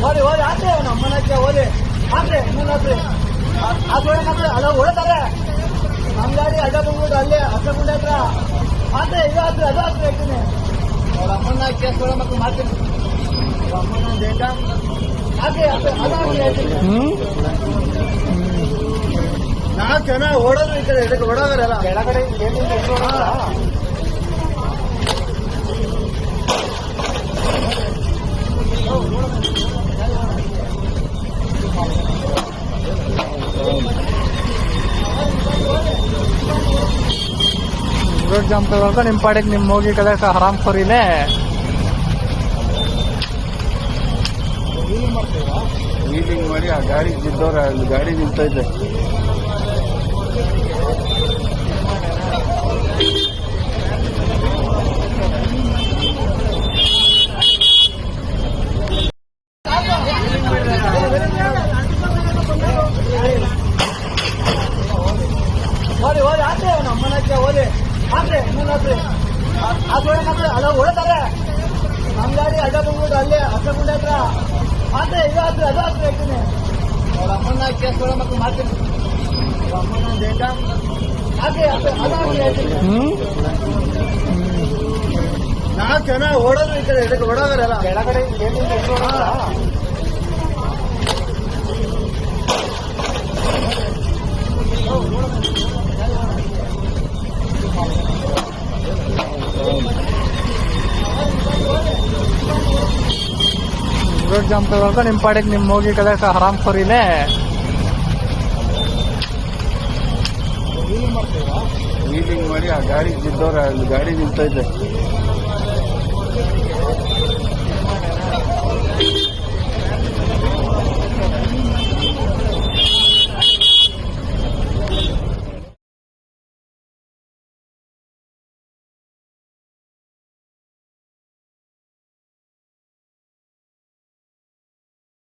ಓದಿ ಓದಿ ಆದ್ರೆ ನಮ್ಮನಕ್ಕೆ ಓದಿ ಆದ್ರೆ ಇನ್ನೊಂದಾದ್ರೆ ಅಲ್ಲ ಹೊಡ್ತಾರೆ ನಮ್ಮ ಗಾಡಿ ಅಡ್ಡ ಬಂದ್ಬಿಟ್ಟು ಅಲ್ಲೇ ಹಸಗುಂಡೆ ಹತ್ರ ಆದ್ರೆ ಇದು ಆದ್ರೆ ಅದು ಆದ್ರೆ ಹೇಳ್ತೀನಿ ಅವ್ರ ಅಮ್ಮನ ಕೇಸ್ ಮಕ್ಕಳು ಮಾಡ್ತೀನಿ ಅಮ್ಮನ ಬೇಗ ಆದ್ರೆ ಅದು ಹೇಳ್ತೀನಿ. 4 ಜನ ಓಡೋದು ಈ ಕಡೆ ಇದಕ್ಕೆ ಓಡೋದ್ರಲ್ಲ ಕೆಳಗಡೆ ರೋಡ್ ಜಾಮ್ ತಗೊಳ್ಕ ನಿಮ್ಮ ಪಾಡಿಗೆ ನಿಮ್ಮ ಹೋಗಿ ಕದಕ ಹರಾಮ್ ಖೋರಿಲೆ ವೀಲಿಂಗ್ ಮಾಡಿ ಆ ಗಾಡಿ ಬಿದ್ದವ್ರ ಅಲ್ಲಿ ಗಾಡಿ ನಿಂತೈತೆ. ಓದಿ ಓದಿ ಆದ್ರೆ ನಮ್ಮನಕ್ಕೆ ಓದಿ ಆದ್ರೆ ಇನ್ನೊಂದಾದ್ರೆ ಅಲ್ಲ ಹೊಡ್ತಾರೆ ನಮ್ಮ ಗಾಡಿ ಅಡ್ಡ ಬಂದ್ಬಿಟ್ಟು ಅಲ್ಲೇ ಹಸಗುಂಡೆ ಹತ್ರ ಆದ್ರೆ ಇದು ಆದ್ರೆ ಅದು ಆದ್ರೆ ಹೇಳ್ತೀನಿ ಅವ್ರ ಅಮ್ಮನ ಕೇಸ್ ಮಕ್ಕಳು ಮಾಡ್ತೀನಿ ಅಮ್ಮನ ಬೇಗ ಆದ್ರೆ ಅದು ಹೇಳ್ತೀನಿ. 4 ಜನ ಓಡೋದು ಈ ಕಡೆ ಇದಕ್ಕೆ ಓಡೋದ್ರಲ್ಲ ಕೆಳಗಡೆ ರೋಡ್ ಜಾಮ್ ತಗೊಳ್ಕ ನಿಮ್ಮ ಪಾಡಿಗೆ ನಿಮ್ಮ ಹೋಗಿ ಕದಕ ಹರಾಮ್ ಖೋರಿಲೆ ವೀಲಿಂಗ್ ಮಾಡಿ ಆ ಗಾಡಿ ಬಿದ್ದವ್ರ ಅಲ್ಲಿ ಗಾಡಿ ನಿಂತೈತೆ.